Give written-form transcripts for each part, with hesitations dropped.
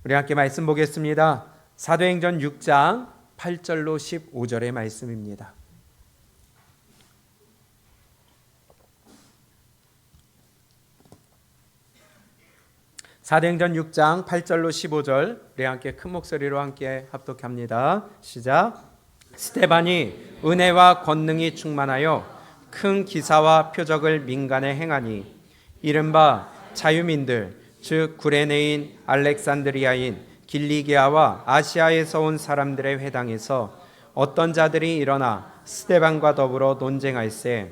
우리 함께 말씀 보겠습니다. 사도행전 6장 8절로 15절의 말씀입니다. 사도행전 6장 8절로 15절 우리 함께 큰 목소리로 함께 합독합니다. 시작. 스데반이 은혜와 권능이 충만하여 큰 기사와 표적을 민간에 행하니 이른바 자유민들 즉 구레네인 알렉산드리아인 길리기아와 아시아에서 온 사람들의 회당에서 어떤 자들이 일어나 스데반과 더불어 논쟁할세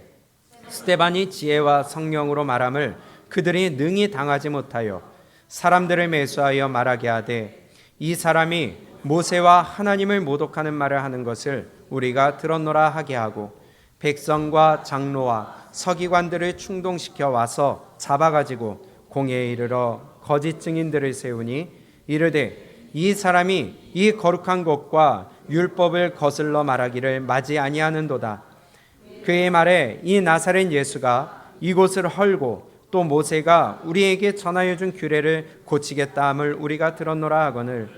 스데반이 지혜와 성령으로 말함을 그들이 능히 당하지 못하여 사람들을 매수하여 말하게 하되 이 사람이 모세와 하나님을 모독하는 말을 하는 것을 우리가 들었노라 하게 하고 백성과 장로와 서기관들을 충동시켜 와서 잡아가지고 공회에 이르러 거짓 증인들을 세우니 이르되 이 사람이 이 거룩한 곳과 율법을 거슬러 말하기를 마지 아니하는도다. 그의 말에 이 나사렛 예수가 이곳을 헐고 또 모세가 우리에게 전하여 준 규례를 고치겠다 함을 우리가 들었노라 하거늘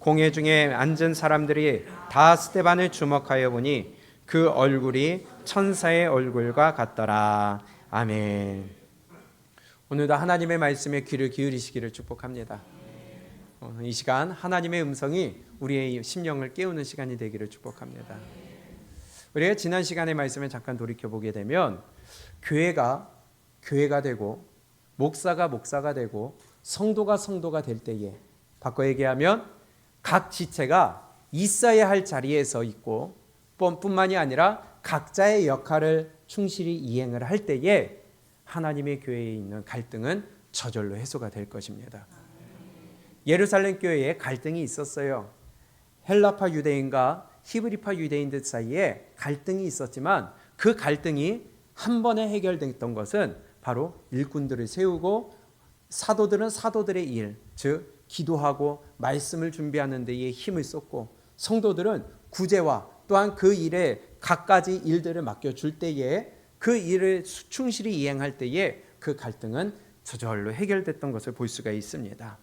공회 중에 앉은 사람들이 다 스데반을 주목하여 보니 그 얼굴이 천사의 얼굴과 같더라. 아멘. 오늘도 하나님의 말씀에 귀를 기울이시기를 축복합니다. 이 시간 하나님의 음성이 우리의 심령을 깨우는 시간이 되기를 축복합니다. 우리가 지난 시간의 말씀에 잠깐 돌이켜보게 되면 교회가 되고 목사가 되고 성도가 될 때에 바꿔 얘기하면 각 지체가 있어야 할 자리에서 있고 뿐만이 아니라 각자의 역할을 충실히 이행을 할 때에 하나님의 교회에 있는 갈등은 저절로 해소가 될 것입니다. 예루살렘 교회에 갈등이 있었어요. 헬라파 유대인과 히브리파 유대인들 사이에 갈등이 있었지만 그 갈등이 한 번에 해결됐던 것은 바로 일꾼들을 세우고 사도들은 사도들의 일, 즉 기도하고 말씀을 준비하는 데에 힘을 쏟고 성도들은 구제와 또한 그 일에 갖가지 일들을 맡겨줄 때에 그 일을 충실히 이행할 때에 그 갈등은 저절로 해결됐던 것을 볼 수가 있습니다.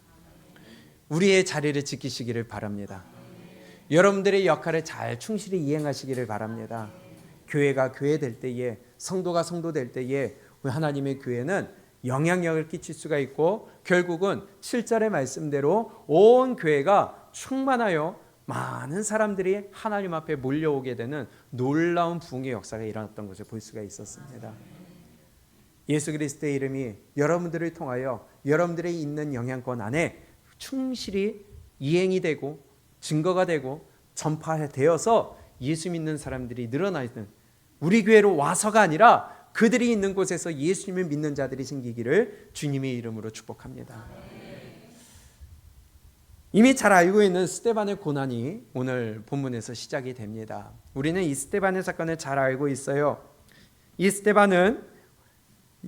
우리의 자리를 지키시기를 바랍니다. 여러분들의 역할을 잘 충실히 이행하시기를 바랍니다. 교회가 교회 될 때에 성도가 성도 될 때에 하나님의 교회는 영향력을 끼칠 수가 있고 결국은 7절의 말씀대로 온 교회가 충만하여 많은 사람들이 하나님 앞에 몰려오게 되는 놀라운 부흥의 역사가 일어났던 것을 볼 수가 있었습니다. 예수 그리스도의 이름이 여러분들을 통하여 여러분들의 있는 영향권 안에 충실히 이행이 되고 증거가 되고 전파되어서 예수 믿는 사람들이 늘어나는 우리 교회로 와서가 아니라 그들이 있는 곳에서 예수님을 믿는 자들이 생기기를 주님의 이름으로 축복합니다. 이미 잘 알고 있는 스데반의 고난이 오늘 본문에서 시작이 됩니다. 우리는 이 스데반의 사건을 잘 알고 있어요. 이 스데반은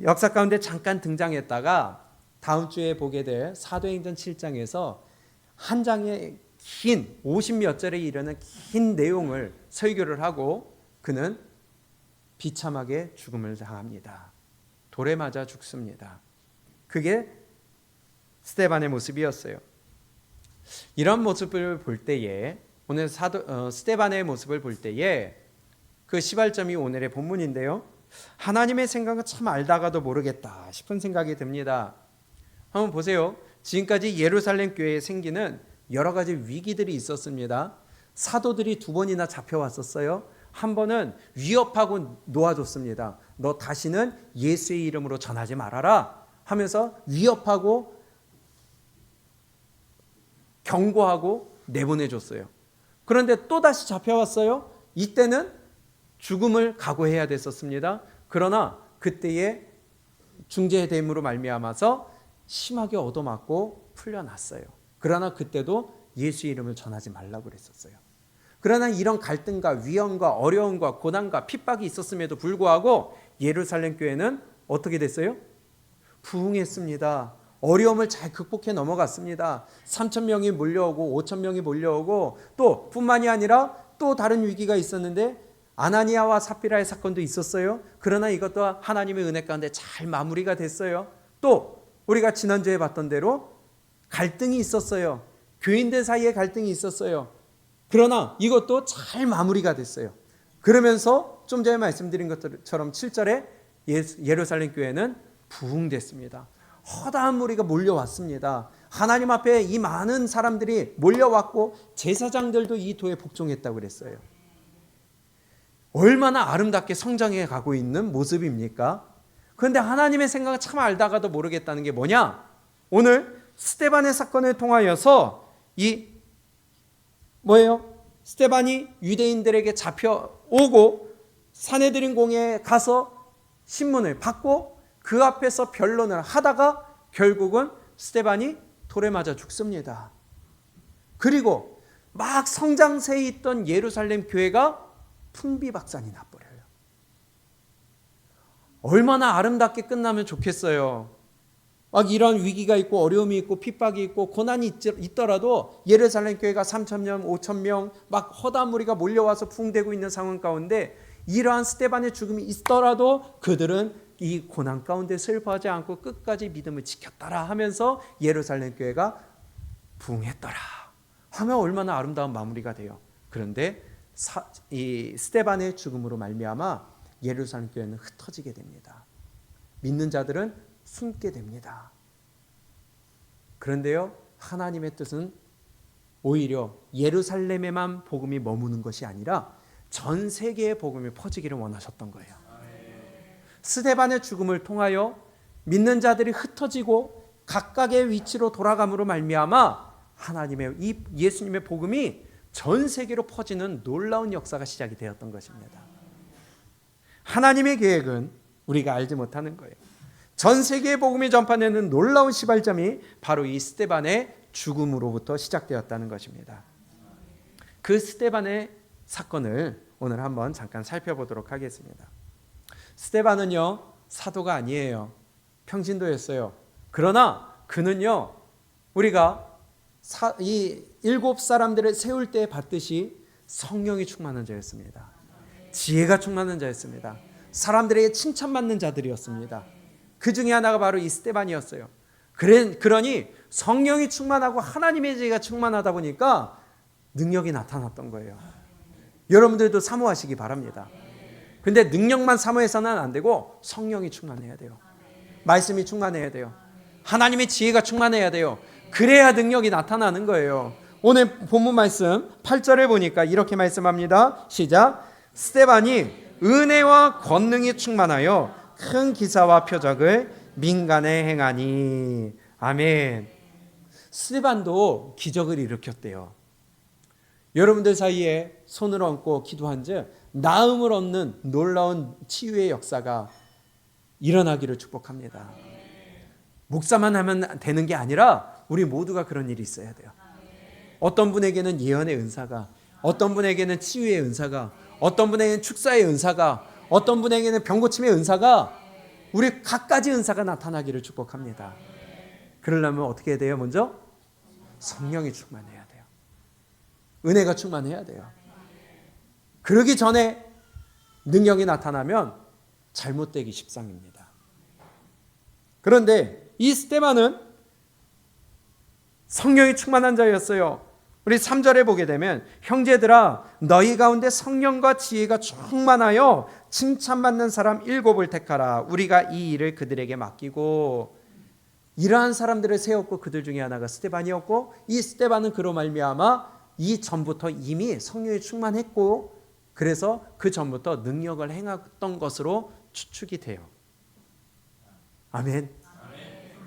역사 가운데 잠깐 등장했다가 다음 주에 보게 될 사도행전 7장에서 한 장의 긴 50몇 절에 이르는 긴 내용을 설교를 하고 그는 비참하게 죽음을 당합니다. 돌에 맞아 죽습니다. 그게 스데반의 모습이었어요. 이런 모습을 볼 때에 오늘 스데반의 모습을 볼 때에 그 시발점이 오늘의 본문인데요. 하나님의 생각은 참 알다가도 모르겠다 싶은 생각이 듭니다. 한번 보세요. 지금까지 예루살렘 교회에 생기는 여러 가지 위기들이 있었습니다. 사도들이 2번이나 잡혀왔었어요. 한 번은 위협하고 놓아줬습니다. 너 다시는 예수의 이름으로 전하지 말아라 하면서 위협하고 경고하고 내보내줬어요. 그런데 또다시 잡혀왔어요. 이때는 죽음을 각오해야 됐었습니다. 그러나 그때의 중재됨으로 말미암아서 심하게 얻어맞고 풀려났어요. 그러나 그때도 예수 이름을 전하지 말라고 그랬었어요. 그러나 이런 갈등과 위험과 어려움과 고난과 핍박이 있었음에도 불구하고 예루살렘 교회는 어떻게 됐어요? 부흥했습니다. 어려움을 잘 극복해 넘어갔습니다. 3,000명이 몰려오고 5,000명이 몰려오고 또 뿐만이 아니라 또 다른 위기가 있었는데 아나니아와 삽비라의 사건도 있었어요. 그러나 이것도 하나님의 은혜 가운데 잘 마무리가 됐어요. 또 우리가 지난주에 봤던 대로 갈등이 있었어요. 교인들 사이에 갈등이 있었어요. 그러나 이것도 잘 마무리가 됐어요. 그러면서 좀 전에 말씀드린 것처럼 7절에 예루살렘 교회는 부흥됐습니다. 허다한 무리가 몰려왔습니다. 하나님 앞에 이 많은 사람들이 몰려왔고 제사장들도 이 도에 복종했다고 그랬어요. 얼마나 아름답게 성장해 가고 있는 모습입니까? 그런데 하나님의 생각을 참 알다가도 모르겠다는 게 뭐냐? 오늘 스데반의 사건을 통하여서 스데반이 유대인들에게 잡혀오고 사내들인 공회에 가서 신문을 받고 그 앞에서 변론을 하다가 결국은 스데반이 돌에 맞아 죽습니다. 그리고 막 성장세에 있던 예루살렘 교회가 풍비박산이 나버려요. 얼마나 아름답게 끝나면 좋겠어요. 막 이런 위기가 있고 어려움이 있고 핍박이 있고 고난이 있더라도 예루살렘 교회가 3,000명, 5,000명 막 허다한 무리가 몰려와서 부흥되고 있는 상황 가운데 이러한 스데반의 죽음이 있더라도 그들은 이 고난 가운데 슬퍼하지 않고 끝까지 믿음을 지켰더라 하면서 예루살렘 교회가 부흥했더라 하면 얼마나 아름다운 마무리가 돼요. 그런데 이 스데반의 죽음으로 말미암아 예루살렘 교회는 흩어지게 됩니다. 믿는 자들은 숨게 됩니다. 그런데요, 하나님의 뜻은 오히려 예루살렘에만 복음이 머무는 것이 아니라 전 세계의 복음이 퍼지기를 원하셨던 거예요. 스데반의 죽음을 통하여 믿는 자들이 흩어지고 각각의 위치로 돌아감으로 말미암아 하나님의 이 예수님의 복음이 전 세계로 퍼지는 놀라운 역사가 시작이 되었던 것입니다. 하나님의 계획은 우리가 알지 못하는 거예요. 전 세계의 복음이 전파되는 놀라운 시발점이 바로 이 스데반의 죽음으로부터 시작되었다는 것입니다. 그 스데반의 사건을 오늘 한번 잠깐 살펴보도록 하겠습니다. 스데반은요, 사도가 아니에요. 평신도였어요. 그러나 그는요, 우리가 이 7사람들을 세울 때 봤듯이 성령이 충만한 자였습니다. 지혜가 충만한 자였습니다. 사람들에게 칭찬받는 자들이었습니다. 그 중에 하나가 바로 이 스데반이었어요. 그러니 성령이 충만하고 하나님의 지혜가 충만하다 보니까 능력이 나타났던 거예요. 여러분들도 사모하시기 바랍니다. 근데 능력만 사모해서는 안 되고 성령이 충만해야 돼요. 말씀이 충만해야 돼요. 하나님의 지혜가 충만해야 돼요. 그래야 능력이 나타나는 거예요. 오늘 본문 말씀 8절에 보니까 이렇게 말씀합니다. 시작. 스데반이 은혜와 권능이 충만하여 큰 기사와 표적을 민간에 행하니. 아멘. 스데반도 기적을 일으켰대요. 여러분들 사이에 손을 얹고 기도한 즉 나음을 얻는 놀라운 치유의 역사가 일어나기를 축복합니다. 목사만 하면 되는 게 아니라 우리 모두가 그런 일이 있어야 돼요. 어떤 분에게는 예언의 은사가, 어떤 분에게는 치유의 은사가, 어떤 분에게는 축사의 은사가, 어떤 분에게는 병고침의 은사가, 우리 각가지 은사가 나타나기를 축복합니다. 그러려면 어떻게 해야 돼요? 먼저 성령이 충만해야 돼요. 은혜가 충만해야 돼요. 그러기 전에 능력이 나타나면 잘못되기 십상입니다. 그런데 이 스데반은 성령이 충만한 자였어요. 우리 3절에 보게 되면 형제들아 너희 가운데 성령과 지혜가 충만하여 칭찬받는 사람 7을 택하라. 우리가 이 일을 그들에게 맡기고. 이러한 사람들을 세웠고 그들 중에 하나가 스데반이었고 이 스데반은 그로 말미암아 이 전부터 이미 성령이 충만했고 그래서 그 전부터 능력을 행했던 것으로 추측이 돼요. 아멘.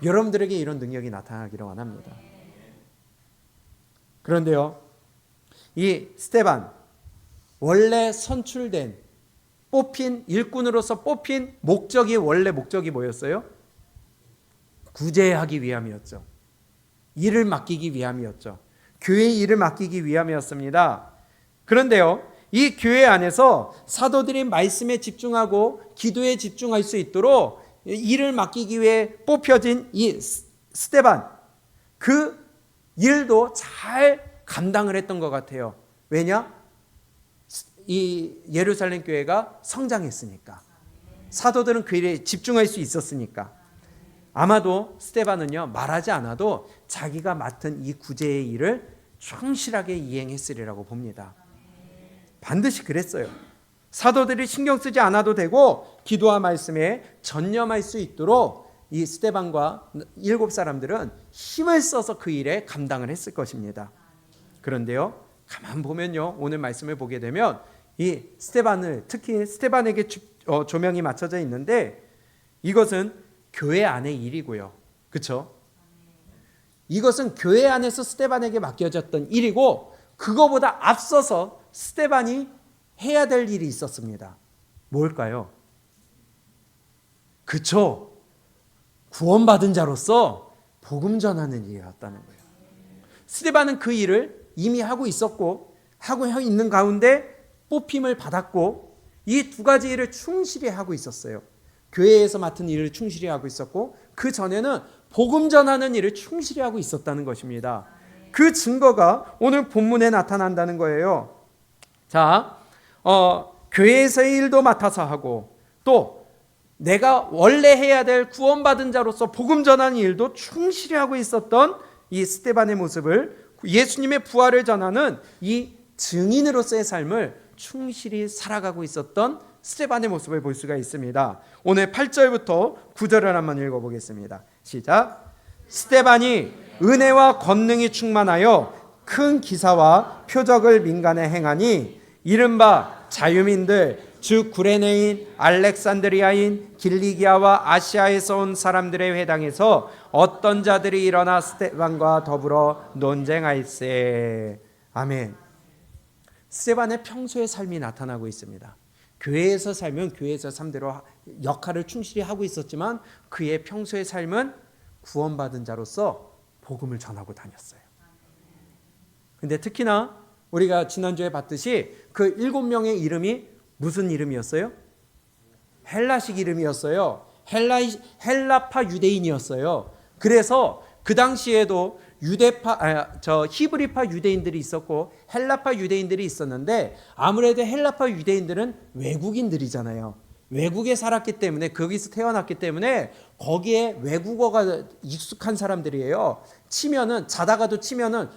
여러분들에게 이런 능력이 나타나기를 원합니다. 그런데요, 이 스데반 원래 선출된 뽑힌 일꾼으로서 뽑힌 원래 목적이 뭐였어요? 구제하기 위함이었죠. 일을 맡기기 위함이었죠. 교회의 일을 맡기기 위함이었습니다. 그런데요, 이 교회 안에서 사도들이 말씀에 집중하고 기도에 집중할 수 있도록 일을 맡기기 위해 뽑혀진 이 스데반, 그 일도 잘 감당을 했던 것 같아요. 왜냐? 이 예루살렘 교회가 성장했으니까. 사도들은 그 일에 집중할 수 있었으니까. 아마도 스데반은요 말하지 않아도 자기가 맡은 이 구제의 일을 충실하게 이행했으리라고 봅니다. 반드시 그랬어요. 사도들이 신경 쓰지 않아도 되고 기도와 말씀에 전념할 수 있도록 이 스데반과 7사람들은 힘을 써서 그 일에 감당을 했을 것입니다. 그런데요 가만 보면요 오늘 말씀을 보게 되면 이 스데반을 특히 스데반에게 조명이 맞춰져 있는데 이것은 교회 안의 일이고요. 그렇죠? 이것은 교회 안에서 스데반에게 맡겨졌던 일이고 그거보다 앞서서 스데반이 해야 될 일이 있었습니다. 뭘까요? 그쵸? 구원받은 자로서 복음 전하는 일이었다는 거예요. 스데반은 그 일을 이미 하고 있었고 하고 있는 가운데 뽑힘을 받았고 이 두 가지 일을 충실히 하고 있었어요. 교회에서 맡은 일을 충실히 하고 있었고 그 전에는 복음 전하는 일을 충실히 하고 있었다는 것입니다. 그 증거가 오늘 본문에 나타난다는 거예요. 자, 교회에서의 일도 맡아서 하고 또 내가 원래 해야 될 구원받은 자로서 복음 전하는 일도 충실히 하고 있었던 이 스데반의 모습을 예수님의 부활을 전하는 이 증인으로서의 삶을 충실히 살아가고 있었던 스데반의 모습을 볼 수가 있습니다. 오늘 8절부터 9절을 한번 읽어보겠습니다. 시작. 스데반이 은혜와 권능이 충만하여 큰 기사와 표적을 민간에 행하니 이른바 자유민들 즉 구레네인, 알렉산드리아인, 길리기아와 아시아에서 온 사람들의 회당에서 어떤 자들이 일어나 스데반과 더불어 논쟁할세. 아멘. 스데반의 평소의 삶이 나타나고 있습니다. 교회에서 살면 교회에서 삶대로 역할을 충실히 하고 있었지만 그의 평소의 삶은 구원받은 자로서 복음을 전하고 다녔어요. 근데 특히나 우리가 지난주에 봤듯이 그 7명의 이름이 무슨 이름이었어요? 헬라식 이름이었어요. 헬라파 유대인이었어요. 그래서 그 당시에도 히브리파 유대인들이 있었고 헬라파 유대인들이 있었는데 아무래도 헬라파 유대인들은 외국인들이잖아요. 외국에 살았기 때문에 거기서 태어났기 때문에 거기에 외국어가 익숙한 사람들이에요. 자다가도 치면은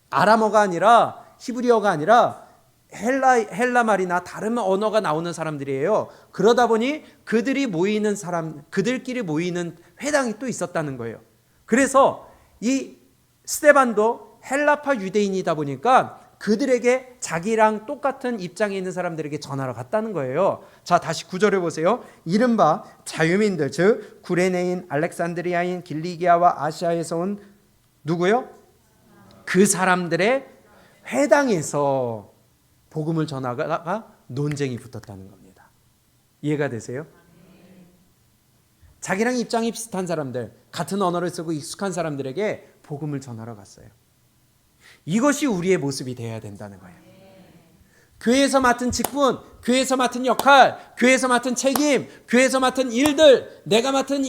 아람어가 아니라 히브리어가 아니라 헬라 말이나 다른 언어가 나오는 사람들이에요. 그러다 보니 그들끼리 모이는 회당이 또 있었다는 거예요. 그래서 이 스데반도 헬라파 유대인이다 보니까 그들에게 자기랑 똑같은 입장에 있는 사람들에게 전하러 갔다는 거예요. 자, 다시 9절을 보세요. 이른바 자유민들 즉 구레네인, 알렉산드리아인, 길리기아와 아시아에서 온 누구요? 그 사람들의 회당에서 복음을 전하다가 논쟁이 붙었다는 겁니다. 이해가 되세요? 자기랑 입장이 비슷한 사람들, 같은 언어를 쓰고 익숙한 사람들에게 복음을 전하러 갔어요. 이것이 우리의 모습이 되어야 된다는 거예요. 교회에서 맡은 직분, 교회에서 맡은 역할, 교회에서 맡은 책임, 교회에서 맡은 일들, 내가 맡은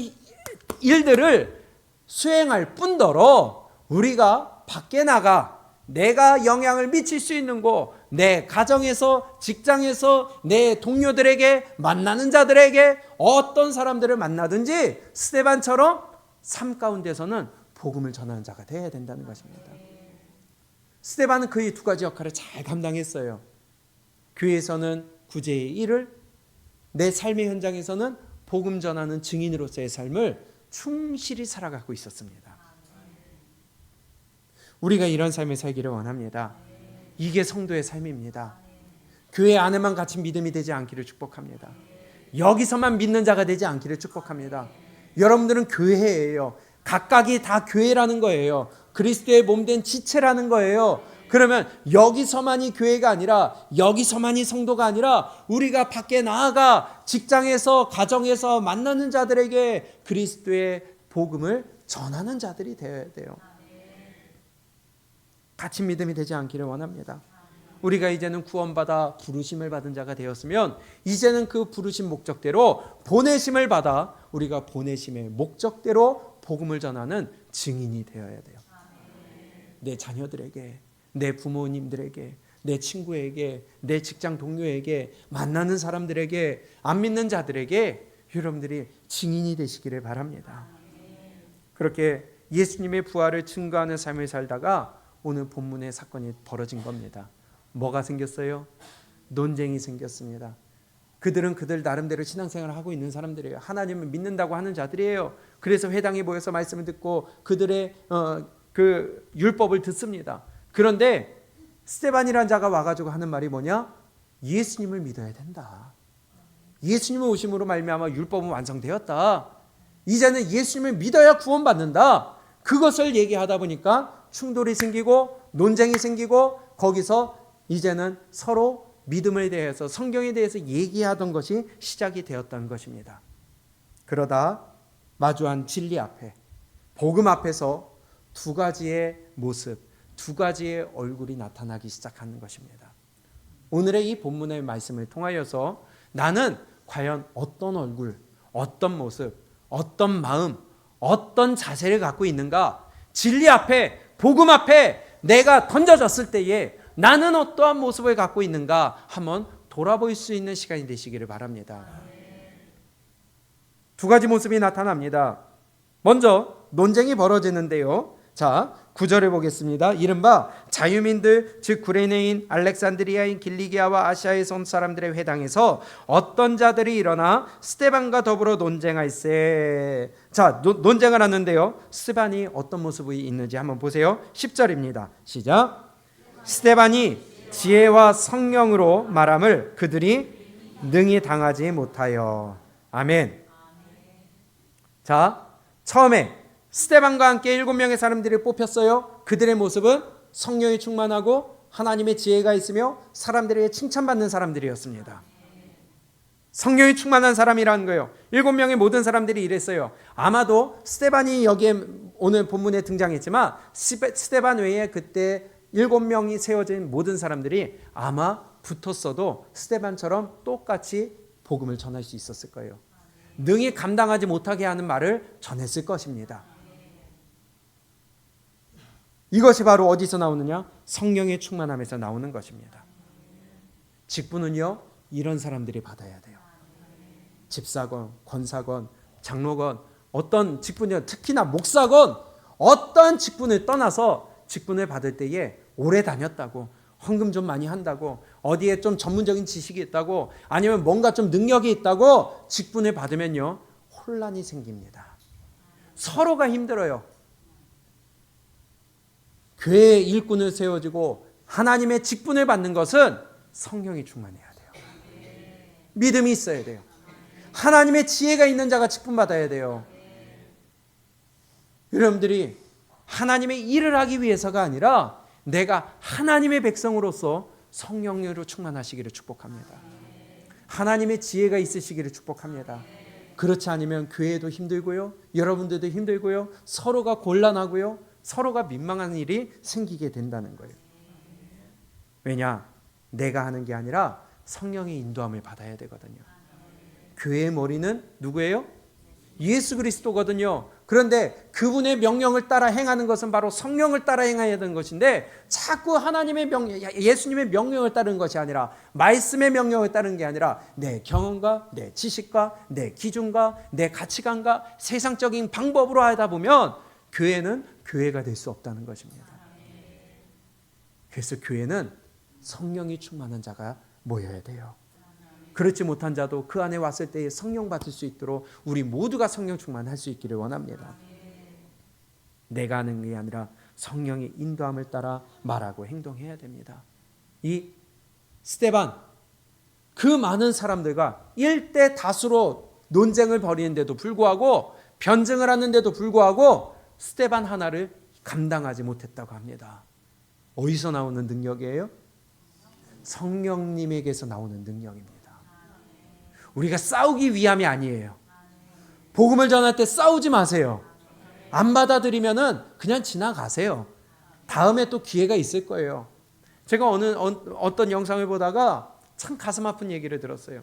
일들을 수행할 뿐더러 우리가 밖에 나가 내가 영향을 미칠 수 있는 곳, 내 가정에서, 직장에서, 내 동료들에게, 만나는 자들에게 어떤 사람들을 만나든지 스데반처럼 삶 가운데서는 복음을 전하는 자가 되어야 된다는 것입니다. 스데반은 그 두 가지 역할을 잘 감당했어요. 교회에서는 구제의 일을, 내 삶의 현장에서는 복음 전하는 증인으로서의 삶을 충실히 살아가고 있었습니다. 우리가 이런 삶을 살기를 원합니다. 이게 성도의 삶입니다. 교회 안에만 갇힌 믿음이 되지 않기를 축복합니다. 여기서만 믿는 자가 되지 않기를 축복합니다. 여러분들은 교회예요. 각각이 다 교회라는 거예요. 그리스도의 몸된 지체라는 거예요. 그러면 여기서만이 교회가 아니라 여기서만이 성도가 아니라 우리가 밖에 나아가 직장에서 가정에서 만나는 자들에게 그리스도의 복음을 전하는 자들이 되어야 돼요. 갇힌 믿음이 되지 않기를 원합니다. 우리가 이제는 구원받아 부르심을 받은 자가 되었으면 이제는 그 부르심 목적대로 보내심을 받아 우리가 보내심의 목적대로 복음을 전하는 증인이 되어야 돼요. 내 자녀들에게, 내 부모님들에게, 내 친구에게, 내 직장 동료에게, 만나는 사람들에게, 안 믿는 자들에게 여러분들이 증인이 되시기를 바랍니다. 그렇게 예수님의 부활을 증거하는 삶을 살다가 오늘 본문의 사건이 벌어진 겁니다. 뭐가 생겼어요? 논쟁이 생겼습니다. 그들은 그들 나름대로 신앙생활을 하고 있는 사람들이에요. 하나님을 믿는다고 하는 자들이에요. 그래서 회당에 모여서 말씀을 듣고 그들의 그 율법을 듣습니다. 그런데 스데반이라는 자가 와가지고 하는 말이 뭐냐? 예수님을 믿어야 된다. 예수님의 오심으로 말미암아 율법은 완성되었다. 이제는 예수님을 믿어야 구원받는다. 그것을 얘기하다 보니까 충돌이 생기고 논쟁이 생기고 거기서 이제는 서로 믿음에 대해서 성경에 대해서 얘기하던 것이 시작이 되었던 것입니다. 그러다 마주한 진리 앞에 복음 앞에서 두 가지의 모습, 두 가지의 얼굴이 나타나기 시작하는 것입니다. 오늘의 이 본문의 말씀을 통하여서 나는 과연 어떤 얼굴, 어떤 모습, 어떤 마음, 어떤 자세를 갖고 있는가? 진리 앞에, 복음 앞에 내가 던져졌을 때에 나는 어떠한 모습을 갖고 있는가 한번 돌아볼 수 있는 시간이 되시기를 바랍니다. 두 가지 모습이 나타납니다. 먼저 논쟁이 벌어지는데요. 자, 9절을 보겠습니다. 이른바 자유민들 즉 구레네인 알렉산드리아인 길리기아와 아시아에서 온 사람들의 회당에서 어떤 자들이 일어나 스데반과 더불어 논쟁할세. 자, 논쟁을 하는데요. 스데반이 어떤 모습이 있는지 한번 보세요. 10절입니다. 시작. 스데반이 지혜와 성령으로 말함을 그들이 능히 당하지 못하여. 아멘. 자, 처음에 스데반과 함께 7명의 사람들이 뽑혔어요. 그들의 모습은 성령이 충만하고 하나님의 지혜가 있으며 사람들에게 칭찬받는 사람들이었습니다. 성령이 충만한 사람이라는 거예요. 7명의 모든 사람들이 이랬어요. 아마도 스데반이 여기에 오늘 본문에 등장했지만 스데반 외에 그때 7명이 세워진 모든 사람들이 아마 붙었어도 스데반처럼 똑같이 복음을 전할 수 있었을 거예요. 능히 감당하지 못하게 하는 말을 전했을 것입니다. 이것이 바로 어디서 나오느냐? 성령의 충만함에서 나오는 것입니다. 직분은요, 이런 사람들이 받아야 돼요. 집사건, 권사건, 장로건, 어떤 직분이요, 특히나 목사건, 어떤 직분을 떠나서 직분을 받을 때에 오래 다녔다고, 헌금 좀 많이 한다고, 어디에 좀 전문적인 지식이 있다고, 아니면 뭔가 좀 능력이 있다고 직분을 받으면요, 혼란이 생깁니다. 서로가 힘들어요. 교회의 일꾼을 세워지고 하나님의 직분을 받는 것은 성령이 충만해야 돼요. 믿음이 있어야 돼요. 하나님의 지혜가 있는 자가 직분 받아야 돼요. 여러분들이 하나님의 일을 하기 위해서가 아니라 내가 하나님의 백성으로서 성령으로 충만하시기를 축복합니다. 하나님의 지혜가 있으시기를 축복합니다. 그렇지 않으면 교회도 힘들고요, 여러분들도 힘들고요, 서로가 곤란하고요, 서로가 민망한 일이 생기게 된다는 거예요. 왜냐? 내가 하는 게 아니라 성령의 인도함을 받아야 되거든요. 교회의 머리는 누구예요? 예수 그리스도거든요. 그런데 그분의 명령을 따라 행하는 것은 바로 성령을 따라 행해야 되는 것인데 자꾸 하나님의 명령, 예수님의 명령을 따르는 것이 아니라 말씀의 명령을 따르는 게 아니라 내 경험과 내 지식과 내 기준과 내 가치관과 세상적인 방법으로 하다 보면 교회는 교회가 될 수 없다는 것입니다. 그래서 교회는 성령이 충만한 자가 모여야 돼요. 그렇지 못한 자도 그 안에 왔을 때에 성령 받을 수 있도록 우리 모두가 성령 충만할 수 있기를 원합니다. 내가 하는 게 아니라 성령의 인도함을 따라 말하고 행동해야 됩니다. 이 스데반, 그 많은 사람들과 일대 다수로 논쟁을 벌이는데도 불구하고, 변증을 하는데도 불구하고 스데반 하나를 감당하지 못했다고 합니다. 어디서 나오는 능력이에요? 성령님에게서 나오는 능력입니다. 우리가 싸우기 위함이 아니에요. 복음을 전할 때 싸우지 마세요. 안 받아들이면은 그냥 지나가세요. 다음에 또 기회가 있을 거예요. 제가 어떤 영상을 보다가 참 가슴 아픈 얘기를 들었어요.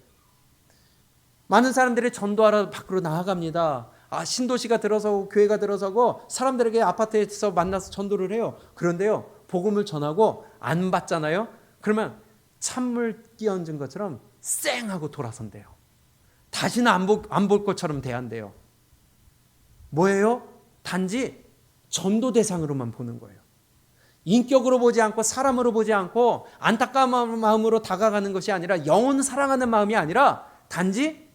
많은 사람들이 전도하러 밖으로 나아갑니다. 신도시가 들어서고 교회가 들어서고 사람들에게 아파트에서 만나서 전도를 해요. 그런데요, 복음을 전하고 안 받잖아요. 그러면 찬물 끼얹은 것처럼 쌩 하고 돌아선대요. 다시는 안 볼 것처럼 대한대요. 뭐예요? 단지 전도 대상으로만 보는 거예요. 인격으로 보지 않고 사람으로 보지 않고 안타까운 마음으로 다가가는 것이 아니라 영혼 사랑하는 마음이 아니라 단지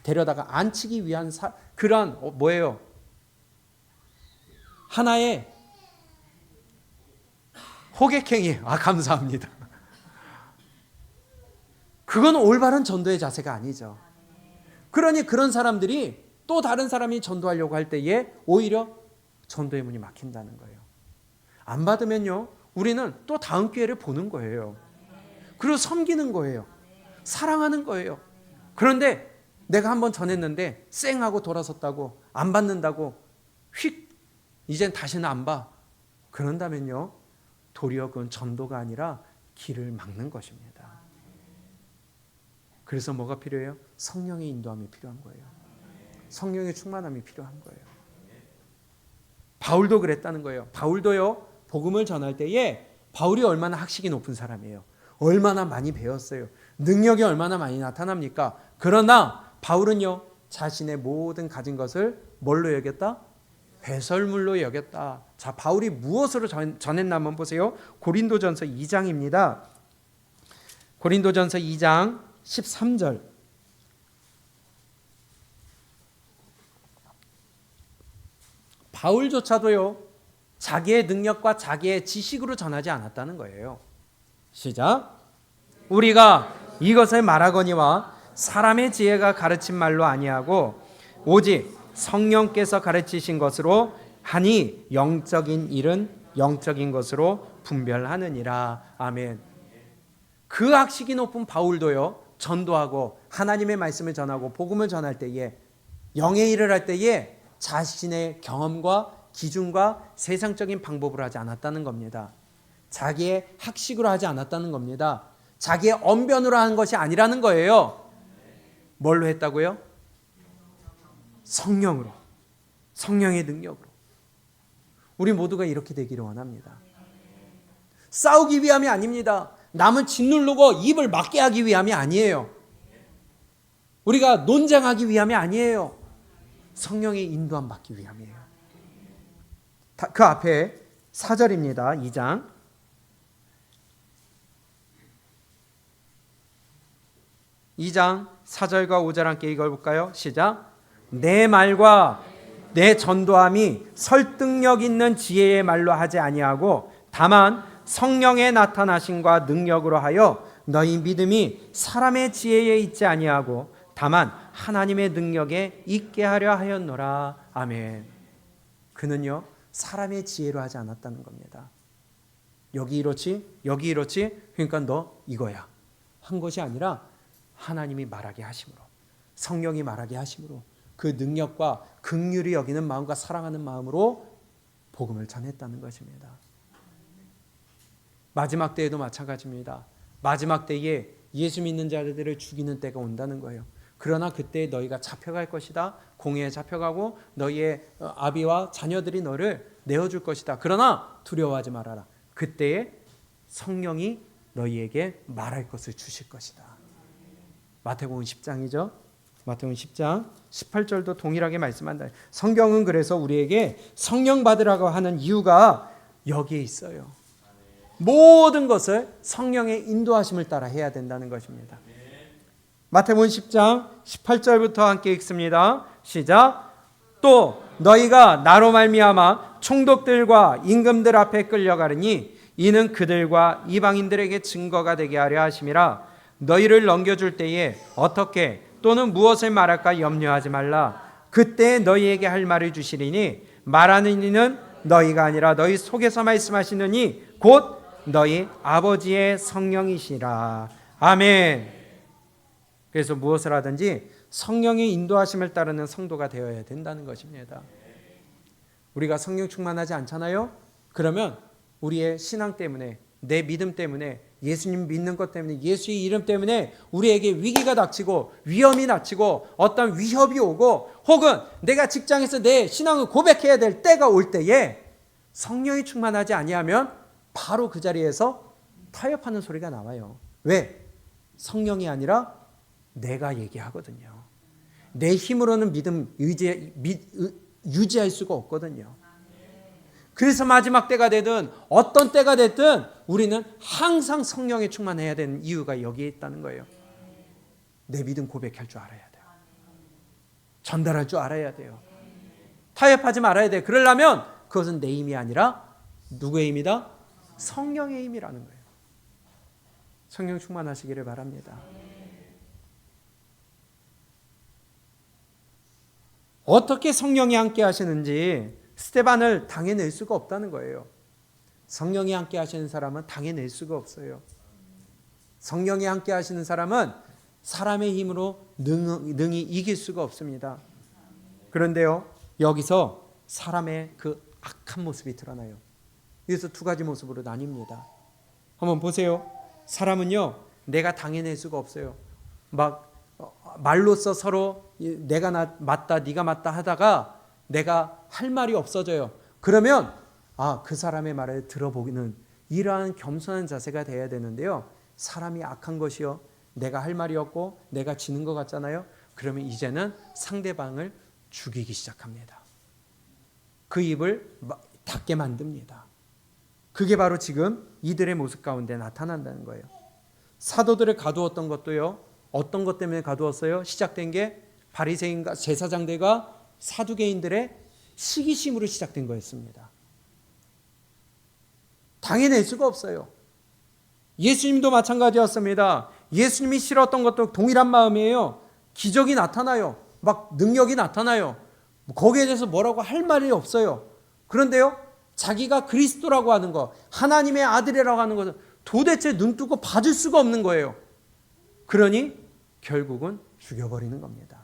데려다가 앉히기 위한 그런 뭐예요? 하나의 호객행위. 감사합니다. 그건 올바른 전도의 자세가 아니죠. 그러니 그런 사람들이 또 다른 사람이 전도하려고 할 때에 오히려 전도의 문이 막힌다는 거예요. 안 받으면요, 우리는 또 다음 기회를 보는 거예요. 그리고 섬기는 거예요. 사랑하는 거예요. 그런데 내가 한번 전했는데 쌩하고 돌아섰다고, 안 받는다고 휙 이젠 다시는 안 봐. 그런다면요, 도리어 그건 전도가 아니라 길을 막는 것입니다. 그래서 뭐가 필요해요? 성령의 인도함이 필요한 거예요. 성령의 충만함이 필요한 거예요. 바울도 그랬다는 거예요. 바울도요, 복음을 전할 때에 바울이 얼마나 학식이 높은 사람이에요. 얼마나 많이 배웠어요. 능력이 얼마나 많이 나타납니까? 그러나 바울은요, 자신의 모든 가진 것을 뭘로 여겼다? 배설물로 여겼다. 자, 바울이 무엇으로 전했나 한번 보세요. 고린도전서 2장입니다. 고린도전서 2장 13절. 바울조차도요, 자기의 능력과 자기의 지식으로 전하지 않았다는 거예요. 시작. 우리가 이것을 말하거니와 사람의 지혜가 가르친 말로 아니하고 오직 성령께서 가르치신 것으로 하니 영적인 일은 영적인 것으로 분별하느니라. 아멘. 그 학식이 높은 바울도요, 전도하고 하나님의 말씀을 전하고 복음을 전할 때에, 영의 일을 할 때에 자신의 경험과 기준과 세상적인 방법으로 하지 않았다는 겁니다. 자기의 학식으로 하지 않았다는 겁니다. 자기의 언변으로 한 것이 아니라는 거예요. 뭘로 했다고요? 성령으로, 성령의 능력으로. 우리 모두가 이렇게 되기를 원합니다. 싸우기 위함이 아닙니다. 남을 짓누르고 입을 막게 하기 위함이 아니에요. 우리가 논쟁하기 위함이 아니에요. 성령의 인도함 받기 위함이에요. 그 앞에 4절입니다. 2장. 2장 4절과 5절 함께 읽어볼까요? 시작. 내 말과 내 전도함이 설득력 있는 지혜의 말로 하지 아니하고 다만 성령의 나타나심과 능력으로 하여 너희 믿음이 사람의 지혜에 있지 아니하고 다만 하나님의 능력에 있게 하려 하였노라. 아멘. 그는요, 사람의 지혜로 하지 않았다는 겁니다. 여기 이렇지, 여기 이렇지, 그러니까 너 이거야 한 것이 아니라 하나님이 말하게 하심으로, 성령이 말하게 하심으로, 그 능력과 긍휼히 여기는 마음과 사랑하는 마음으로 복음을 전했다는 것입니다. 마지막 때에도 마찬가지입니다. 마지막 때에 예수 믿는 자들을 죽이는 때가 온다는 거예요. 그러나 그때 너희가 잡혀갈 것이다. 공회에 잡혀가고 너희의 아비와 자녀들이 너를 내어줄 것이다. 그러나 두려워하지 말아라. 그때에 성령이 너희에게 말할 것을 주실 것이다. 마태복음 10장이죠. 마태복음 10장 18절도 동일하게 말씀한다. 성경은 그래서 우리에게 성령 받으라고 하는 이유가 여기에 있어요. 모든 것을 성령의 인도하심을 따라 해야 된다는 것입니다. 마태복음 10장 18절부터 함께 읽습니다. 시작. 또 너희가 나로 말미암아 총독들과 임금들 앞에 끌려가르니 이는 그들과 이방인들에게 증거가 되게 하려 하심이라. 너희를 넘겨줄 때에 어떻게 또는 무엇을 말할까 염려하지 말라. 그때 너희에게 할 말을 주시리니 말하는 이는 너희가 아니라 너희 속에서 말씀하시는 이 곧 너희 아버지의 성령이시라. 아멘. 그래서 무엇을 하든지 성령의 인도하심을 따르는 성도가 되어야 된다는 것입니다. 우리가 성령 충만하지 않잖아요? 그러면 우리의 신앙 때문에, 내 믿음 때문에, 예수님 믿는 것 때문에, 예수의 이름 때문에 우리에게 위기가 닥치고 위험이 닥치고 어떤 위협이 오고 혹은 내가 직장에서 내 신앙을 고백해야 될 때가 올 때에 성령이 충만하지 아니하면 바로 그 자리에서 타협하는 소리가 나와요. 왜? 성령이 아니라 내가 얘기하거든요. 내 힘으로는 유지할 수가 없거든요. 그래서 마지막 때가 되든 어떤 때가 됐든 우리는 항상 성령에 충만해야 되는 이유가 여기에 있다는 거예요. 내 믿음 고백할 줄 알아야 돼요. 전달할 줄 알아야 돼요. 타협하지 말아야 돼요. 그러려면 그것은 내 힘이 아니라 누구의 힘이다? 성령의 힘이라는 거예요. 성령 충만하시기를 바랍니다. 어떻게 성령이 함께 하시는지 스데반을 당해낼 수가 없다는 거예요. 성령이 함께 하시는 사람은 당해낼 수가 없어요. 성령이 함께 하시는 사람은 사람의 힘으로 능히 이길 수가 없습니다. 그런데요, 여기서 사람의 그 악한 모습이 드러나요. 여기서 두 가지 모습으로 나뉩니다. 한번 보세요. 사람은요, 내가 당해낼 수가 없어요. 막 말로써 서로 내가 맞다, 네가 맞다 하다가 내가 할 말이 없어져요. 그러면 그 사람의 말을 들어보기는 이러한 겸손한 자세가 돼야 되는데요. 사람이 악한 것이요, 내가 할 말이 없고 내가 지는 것 같잖아요. 그러면 이제는 상대방을 죽이기 시작합니다. 그 입을 닫게 만듭니다. 그게 바로 지금 이들의 모습 가운데 나타난다는 거예요. 사도들을 가두었던 것도요, 어떤 것 때문에 가두었어요? 시작된 게 바리새인과 제사장들과 사두개인들의 시기심으로 시작된 거였습니다. 당해낼 수가 없어요. 예수님도 마찬가지였습니다. 예수님이 싫었던 것도 동일한 마음이에요. 기적이 나타나요. 막 능력이 나타나요. 거기에 대해서 뭐라고 할 말이 없어요. 그런데요, 자기가 그리스도라고 하는 것, 하나님의 아들이라고 하는 것은 도대체 눈 뜨고 봐줄 수가 없는 거예요. 그러니 결국은 죽여버리는 겁니다.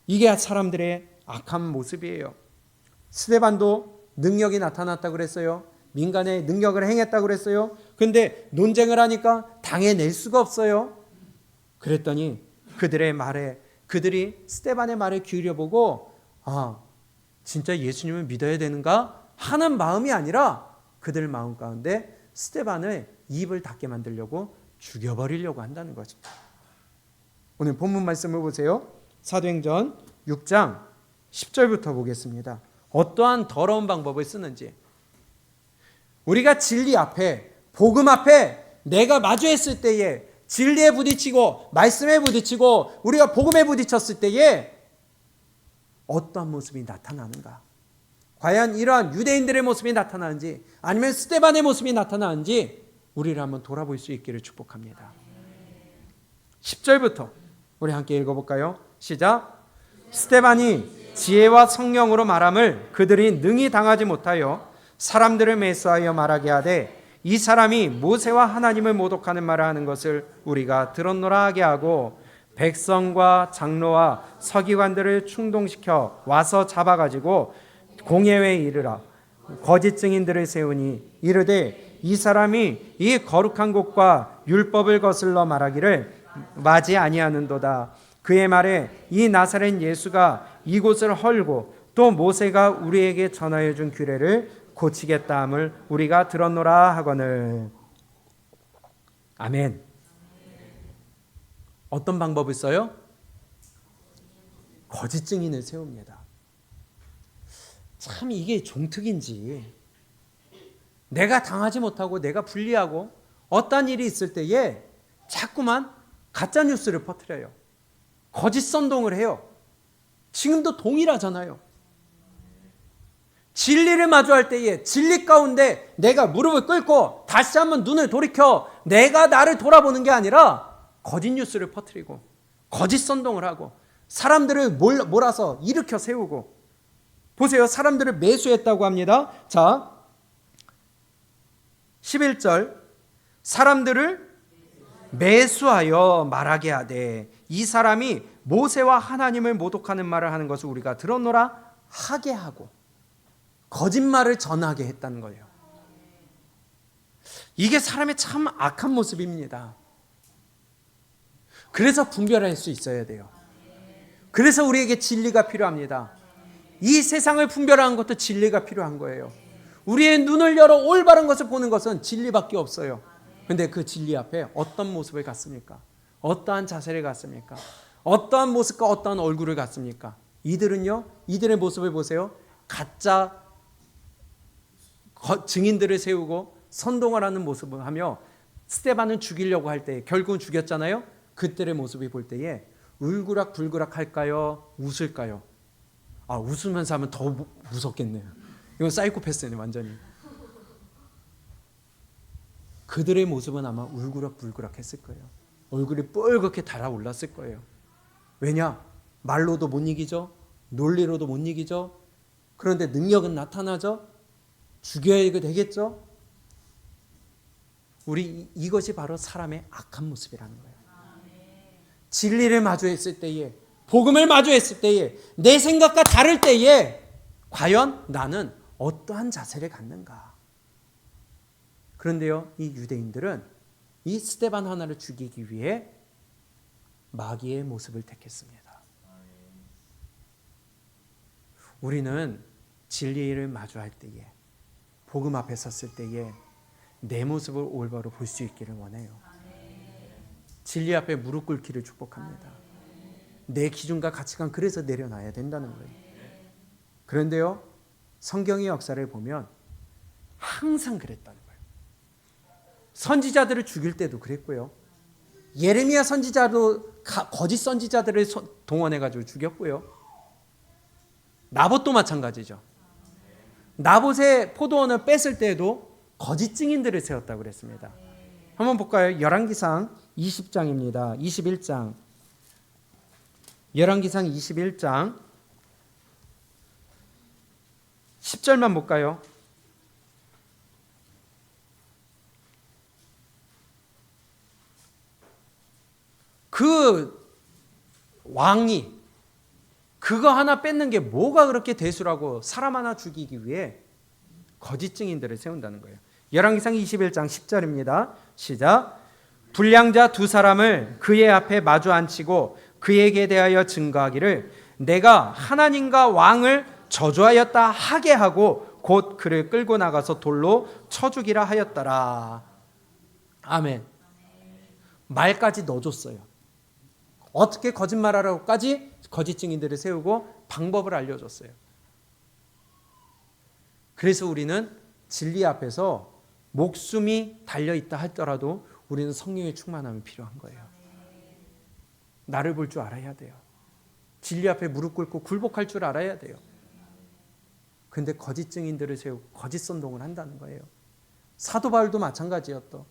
이게 사람들의 악한 모습이에요. 스데반도 능력이 나타났다고 그랬어요. 민간의 능력을 행했다고 그랬어요. 그런데 논쟁을 하니까 당해낼 수가 없어요. 그랬더니 그들이 스데반의 말에 기울여보고 진짜 예수님을 믿어야 되는가 하는 마음이 아니라 그들 마음 가운데 스데반의 입을 닫게 만들려고 죽여버리려고 한다는 것입니다. 오늘 본문 말씀을 보세요. 사도행전 6장 10절부터 보겠습니다. 어떠한 더러운 방법을 쓰는지. 우리가 진리 앞에, 복음 앞에 내가 마주했을 때에, 진리에 부딪히고 말씀에 부딪히고 우리가 복음에 부딪혔을 때에 어떠한 모습이 나타나는가? 과연 이러한 유대인들의 모습이 나타나는지 아니면 스데반의 모습이 나타나는지 우리를 한번 돌아볼 수 있기를 축복합니다. 10절부터 우리 함께 읽어볼까요? 시작. 스데반이 지혜와 성령으로 말함을 그들이 능히 당하지 못하여 사람들을 매수하여 말하게 하되 이 사람이 모세와 하나님을 모독하는 말을 하는 것을 우리가 들었노라 하게 하고 백성과 장로와 서기관들을 충동시켜 와서 잡아가지고 공회에 이르라 거짓 증인들을 세우니 이르되 이 사람이 이 거룩한 곳과 율법을 거슬러 말하기를 마지 아니하는도다. 그의 말에 이 나사렛 예수가 이곳을 헐고 또 모세가 우리에게 전하여 준 규례를 고치겠다 함을 우리가 들었노라 하거늘. 아멘. 어떤 방법을 써요? 거짓 증인을 세웁니다. 참 이게 종특인지 내가 당하지 못하고 내가 불리하고 어떤 일이 있을 때에 자꾸만 가짜 뉴스를 퍼뜨려요. 거짓 선동을 해요. 지금도 동일하잖아요. 진리를 마주할 때에 진리 가운데 내가 무릎을 꿇고 다시 한번 눈을 돌이켜 내가 나를 돌아보는 게 아니라 거짓 뉴스를 퍼뜨리고 거짓 선동을 하고 사람들을 몰아서 일으켜 세우고. 보세요. 사람들을 매수했다고 합니다. 자, 11절 사람들을 매수하여 말하게 하되 이 사람이 모세와 하나님을 모독하는 말을 하는 것을 우리가 들었노라 하게 하고 거짓말을 전하게 했다는 거예요. 이게 사람의 참 악한 모습입니다. 그래서 분별할 수 있어야 돼요. 그래서 우리에게 진리가 필요합니다. 이 세상을 분별하는 것도 진리가 필요한 거예요. 우리의 눈을 열어 올바른 것을 보는 것은 진리밖에 없어요. 그런데 그 진리 앞에 어떤 모습을 갖습니까? 어떠한 자세를 갖습니까? 어떠한 모습과 어떠한 얼굴을 갖습니까? 이들은요, 이들의 모습을 보세요. 가짜 증인들을 세우고 선동을 하는 모습을 하며 스데반을 죽이려고 할 때 결국은 죽였잖아요. 그때의 모습을 볼 때에 울그락불그락 할까요? 웃을까요? 아, 웃으면서 하면 더 무섭겠네요. 이건 사이코패스네 완전히. 그들의 모습은 아마 울그락불그락 했을 거예요. 얼굴이 뻘겋게 달아올랐을 거예요. 왜냐? 말로도 못 이기죠. 논리로도 못 이기죠. 그런데 능력은 나타나죠. 죽여야 되겠죠. 이것이 바로 사람의 악한 모습이라는 거예요. 진리를 마주했을 때에, 복음을 마주했을 때에, 내 생각과 다를 때에 과연 나는 어떠한 자세를 갖는가? 그런데요, 이 유대인들은 이 스데반 하나를 죽이기 위해 마귀의 모습을 택했습니다. 우리는 진리를 마주할 때에, 복음 앞에 섰을 때에 내 모습을 올바로 볼 수 있기를 원해요. 진리 앞에 무릎 꿇기를 축복합니다. 내 기준과 가치관 그래서 내려놔야 된다는 거예요. 그런데요, 성경의 역사를 보면 항상 그랬다는 거예요. 선지자들을 죽일 때도 그랬고요. 예레미야 선지자도 거짓 선지자들을 동원해가지고 죽였고요. 나봇도 마찬가지죠. 나봇의 포도원을 뺐을 때에도 거짓 증인들을 세웠다고 그랬습니다. 한번 볼까요? 열왕기상 20장입니다. 21장. 열왕기상 21장 10절만 볼까요? 그 왕이 그거 하나 뺏는 게 뭐가 그렇게 대수라고 사람 하나 죽이기 위해 거짓 증인들을 세운다는 거예요. 열왕기상 21장 10절입니다. 시작. 불량자 두 사람을 그의 앞에 마주 앉히고 그에게 대하여 증거하기를 내가 하나님과 왕을 저주하였다 하게 하고 곧 그를 끌고 나가서 돌로 쳐 죽이라 하였더라. 아멘. 말까지 넣어줬어요. 어떻게 거짓말하라고까지 거짓 증인들을 세우고 방법을 알려줬어요. 그래서 우리는 진리 앞에서 목숨이 달려있다 할더라도 우리는 성령의 충만함이 필요한 거예요. 나를 볼 줄 알아야 돼요. 진리 앞에 무릎 꿇고 굴복할 줄 알아야 돼요. 그런데 거짓 증인들을 세우고 거짓 선동을 한다는 거예요. 사도 바울도 마찬가지였죠.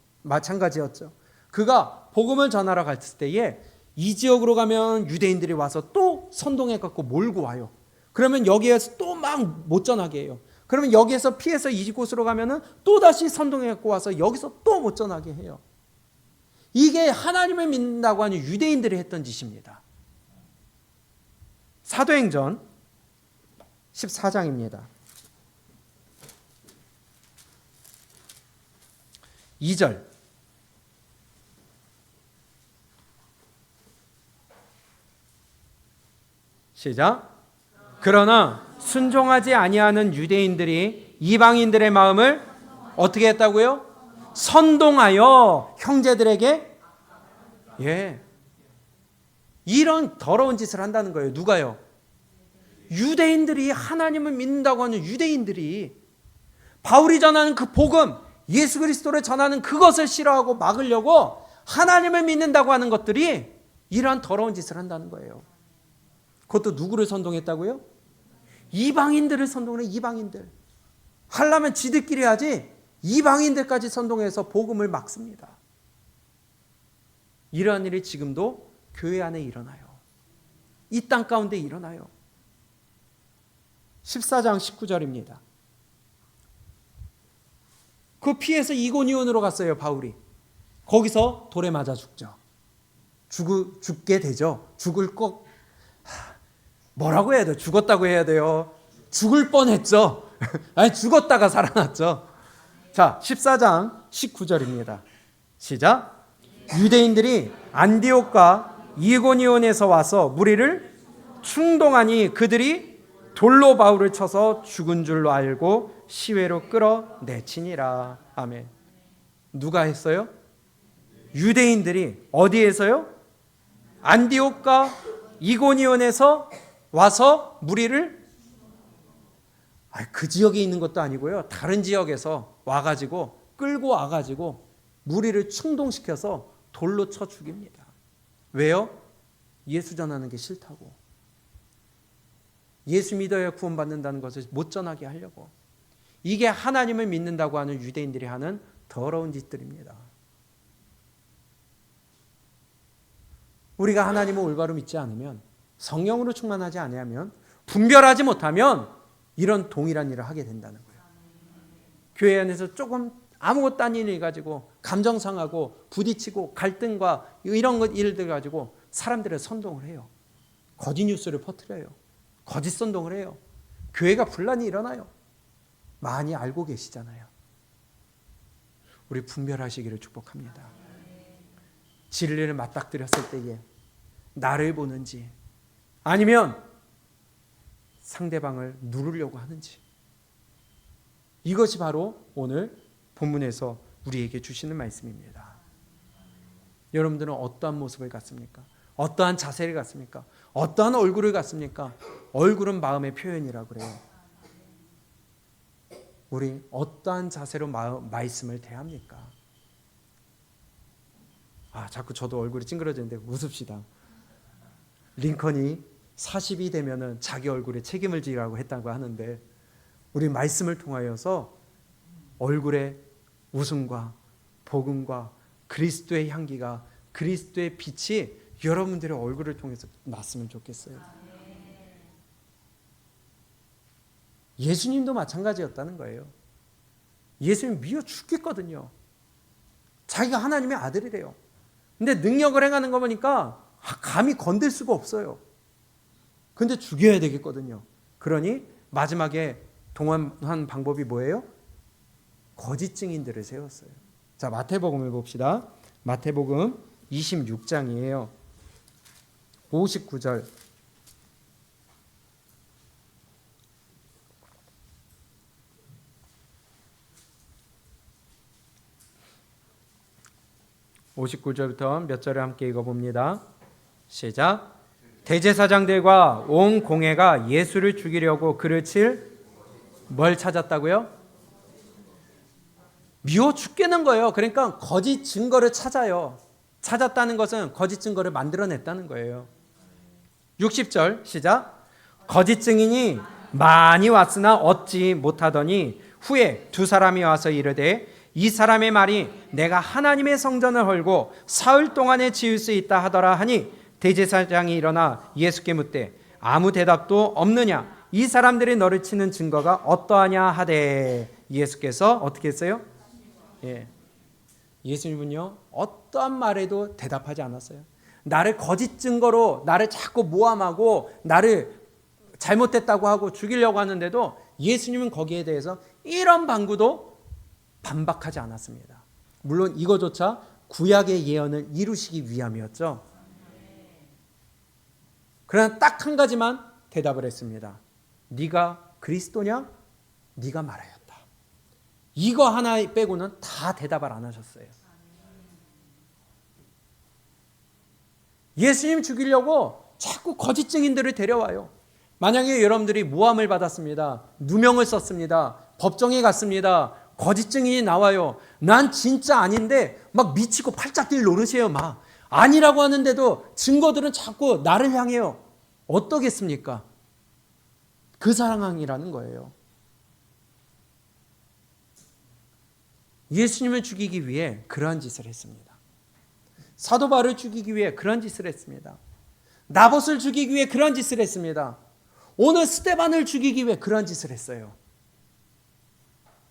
그가 복음을 전하러 갔을 때에 이 지역으로 가면 유대인들이 와서 또 선동해갖고 몰고 와요. 그러면 여기에서 또 막 못 전하게 해요. 그러면 여기에서 피해서 이곳으로 가면은 또 다시 선동해갖고 와서 여기서 또 못 전하게 해요. 이게 하나님을 믿는다고 하는 유대인들이 했던 짓입니다. 사도행전 14장입니다. 2절. 시작. 그러나 순종하지 아니하는 유대인들이 이방인들의 마음을 어떻게 했다고요? 선동하여 형제들에게 이런 더러운 짓을 한다는 거예요. 누가요? 유대인들이, 하나님을 믿는다고 하는 유대인들이 바울이 전하는 그 복음, 예수 그리스도를 전하는 그것을 싫어하고 막으려고 하나님을 믿는다고 하는 것들이 이러한 더러운 짓을 한다는 거예요. 그것도 누구를 선동했다고요? 이방인들을 선동해. 이방인들. 하려면 지들끼리 하지 이방인들까지 선동해서 복음을 막습니다. 이러한 일이 지금도 교회 안에 일어나요. 이 땅 가운데 일어나요. 14장 19절입니다. 그 피해서 이고니온으로 갔어요. 바울이. 거기서 돌에 맞아 죽죠. 죽게 되죠. 죽을 꼭 뭐라고 해야 돼요? 죽었다고 해야 돼요. 죽을 뻔했죠. 아니, 죽었다가 살아났죠. 자, 14장 19절입니다. 시작. 유대인들이 안디옥과 이고니온에서 와서 무리를 충동하니 그들이 돌로 바울을 쳐서 죽은 줄로 알고 시외로 끌어내치니라. 아멘. 누가 했어요? 유대인들이. 어디에서요? 안디옥과 이고니온에서 와서 무리를 그 지역에 있는 것도 아니고요. 다른 지역에서 와가지고 끌고 와가지고 무리를 충동시켜서 돌로 쳐 죽입니다. 왜요? 예수 전하는 게 싫다고. 예수 믿어야 구원받는다는 것을 못 전하게 하려고. 이게 하나님을 믿는다고 하는 유대인들이 하는 더러운 짓들입니다. 우리가 하나님을 올바로 믿지 않으면, 성령으로 충만하지 아니하면, 분별하지 못하면 이런 동일한 일을 하게 된다는 거예요. 교회 안에서 조금 아무것도 아닌 일 가지고 감정 상하고 부딪히고 갈등과 이런 일들 가지고 사람들을 선동을 해요. 거짓 뉴스를 퍼뜨려요. 거짓 선동을 해요. 교회가 분란이 일어나요. 많이 알고 계시잖아요. 우리 분별하시기를 축복합니다. 진리를 맞닥뜨렸을 때에 나를 보는지 아니면 상대방을 누르려고 하는지, 이것이 바로 오늘 본문에서 우리에게 주시는 말씀입니다. 여러분들은 어떠한 모습을 갖습니까? 어떠한 자세를 갖습니까? 어떠한 얼굴을 갖습니까? 얼굴은 마음의 표현이라고 그래요. 우리 어떠한 자세로 말씀을 대합니까? 자꾸 저도 얼굴이 찡그러지는데 웃읍시다. 링컨이 40이 되면은 자기 얼굴에 책임을 지라고 했다고 하는데, 우리 말씀을 통하여서 얼굴에 웃음과 복음과 그리스도의 향기가, 그리스도의 빛이 여러분들의 얼굴을 통해서 났으면 좋겠어요. 예수님도 마찬가지였다는 거예요. 예수님 미워 죽겠거든요. 자기가 하나님의 아들이래요. 근데 능력을 행하는 거 보니까 감히 건들 수가 없어요. 근데 죽여야 되겠거든요. 그러니 마지막에 동원한 방법이 뭐예요? 거짓 증인들을 세웠어요. 자, 마태복음을 봅시다. 마태복음 26장이에요. 59절. (59절부터) 몇 절을 함께 읽어봅니다. 시작. 대제사장들과 온 공회가 예수를 죽이려고 그를 칠 뭘 찾았다고요? 미워 죽겠는 거예요. 그러니까 거짓 증거를 찾아요. 찾았다는 것은 거짓 증거를 만들어냈다는 거예요. 60절 시작. 거짓 증인이 많이 왔으나 얻지 못하더니 후에 두 사람이 와서 이르되 이 사람의 말이 내가 하나님의 성전을 헐고 사흘 동안에 지을 수 있다 하더라 하니 대제사장이 일어나 예수께 묻되 아무 대답도 없느냐? 이 사람들이 너를 치는 증거가 어떠하냐 하되, 예수께서 어떻게 했어요? 예수님은요 어떠한 말에도 대답하지 않았어요. 나를 거짓 증거로 나를 자꾸 모함하고 나를 잘못됐다고 하고 죽이려고 하는데도 예수님은 거기에 대해서 이런 방구도 반박하지 않았습니다. 물론 이거조차 구약의 예언을 이루시기 위함이었죠. 그러나 딱 한 가지만 대답을 했습니다. 네가 그리스도냐? 네가 말하였다. 이거 하나 빼고는 다 대답을 안 하셨어요. 예수님 죽이려고 자꾸 거짓 증인들을 데려와요. 만약에 여러분들이 모함을 받았습니다. 누명을 썼습니다. 법정에 갔습니다. 거짓 증인이 나와요. 난 진짜 아닌데 막 미치고 팔짝 뛸 노릇이에요. 막 아니라고 하는데도 증거들은 자꾸 나를 향해요. 어떠겠습니까? 그 상황이라는 거예요. 예수님을 죽이기 위해 그러한 짓을 했습니다. 사도 바울을 죽이기 위해 그러한 짓을 했습니다. 나봇을 죽이기 위해 그러한 짓을 했습니다. 오늘 스데반을 죽이기 위해 그러한 짓을 했어요.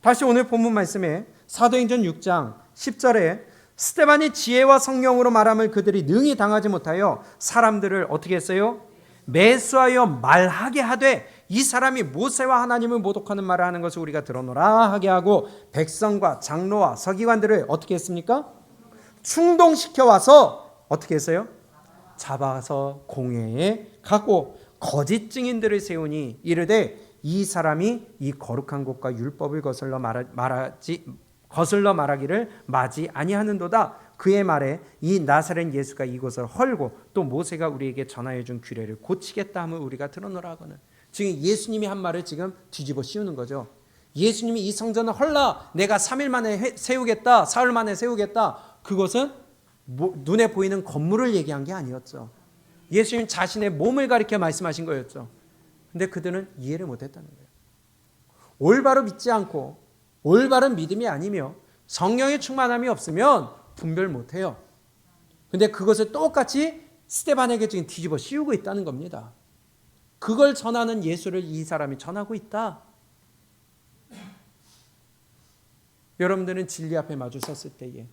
다시 오늘 본문 말씀에 사도행전 6장 10절에 스데반이 지혜와 성령으로 말함을 그들이 능히 당하지 못하여 사람들을 어떻게 했어요? 매수하여 말하게 하되 이 사람이 모세와 하나님을 모독하는 말을 하는 것을 우리가 들어노라 하게 하고 백성과 장로와 서기관들을 어떻게 했습니까? 충동시켜 와서 어떻게 했어요? 잡아서 공회에 가고 거짓 증인들을 세우니 이르되 이 사람이 이 거룩한 곳과 율법을 거슬러 말하기를 마지 아니하는도다. 그의 말에 이 나사렛 예수가 이곳을 헐고 또 모세가 우리에게 전하여 준 규례를 고치겠다 함을 우리가 들었노라 하거늘. 지금 예수님이 한 말을 지금 뒤집어 씌우는 거죠. 예수님이 이 성전을 헐라 내가 3일 만에 세우겠다, 사흘 만에 세우겠다. 그것은 눈에 보이는 건물을 얘기한 게 아니었죠. 예수님 자신의 몸을 가리켜 말씀하신 거였죠. 근데 그들은 이해를 못했다는 거예요. 올바로 믿지 않고 올바른 믿음이 아니며 성령의 충만함이 없으면 분별 못해요. 근데 그것을 똑같이 스데반에게 지금 뒤집어 씌우고 있다는 겁니다. 그걸 전하는 예수를 이 사람이 전하고 있다. 여러분들은 진리 앞에 마주 섰을 때에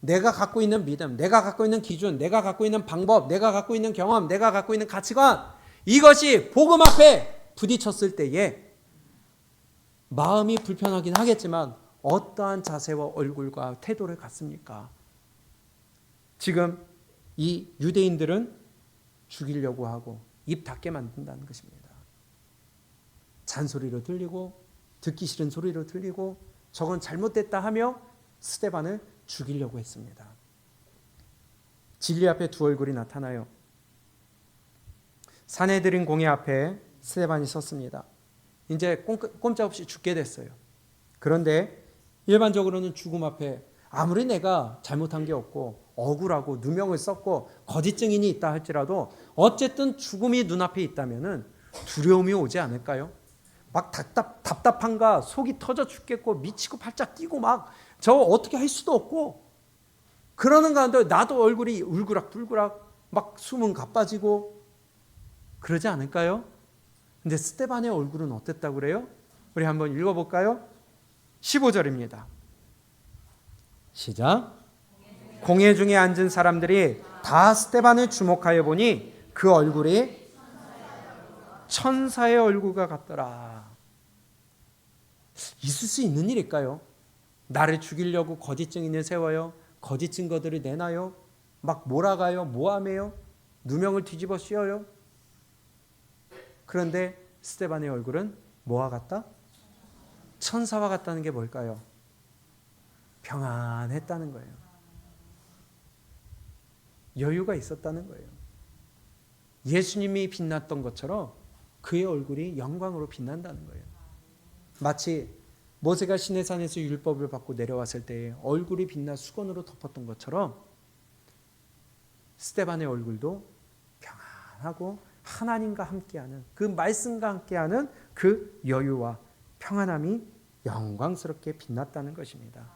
내가 갖고 있는 믿음, 내가 갖고 있는 기준, 내가 갖고 있는 방법, 내가 갖고 있는 경험, 내가 갖고 있는 가치관, 이것이 복음 앞에 부딪혔을 때에 마음이 불편하긴 하겠지만 어떠한 자세와 얼굴과 태도를 갖습니까? 지금 이 유대인들은 죽이려고 하고 입 닫게 만든다는 것입니다. 잔소리로 들리고 듣기 싫은 소리로 들리고 저건 잘못됐다 하며 스데반을 죽이려고 했습니다. 진리 앞에 두 얼굴이 나타나요. 산헤드린 공회 앞에 스데반이 섰습니다. 이제 꼼짝없이 죽게 됐어요. 그런데 일반적으로는 죽음 앞에 아무리 내가 잘못한 게 없고 억울하고 누명을 썼고 거짓 증인이 있다 할지라도 어쨌든 죽음이 눈앞에 있다면 두려움이 오지 않을까요? 막 답답한가 속이 터져 죽겠고 미치고 팔짝 뛰고 막 저 어떻게 할 수도 없고 그러는 가운데 나도 얼굴이 울그락불그락 막 숨은 가빠지고 그러지 않을까요? 근데 스데반의 얼굴은 어땠다고 그래요? 우리 한번 읽어볼까요? 15절입니다. 시작. 공회 중에 앉은 사람들이 다 스데반을 주목하여 보니 그 얼굴이 천사의 얼굴과 같더라. 있을 수 있는 일일까요? 나를 죽이려고 거짓 증인을 세워요. 거짓 증거들을 내놔요. 막 몰아가요. 모함해요. 누명을 뒤집어 씌워요. 그런데 스데반의 얼굴은 뭐와 같다? 천사와 같다는 게 뭘까요? 평안했다는 거예요. 여유가 있었다는 거예요. 예수님이 빛났던 것처럼 그의 얼굴이 영광으로 빛난다는 거예요. 마치 모세가 시내산에서 율법을 받고 내려왔을 때에 얼굴이 빛나 수건으로 덮었던 것처럼 스데반의 얼굴도 평안하고 하나님과 함께하는 그 말씀과 함께하는 그 여유와 평안함이 영광스럽게 빛났다는 것입니다.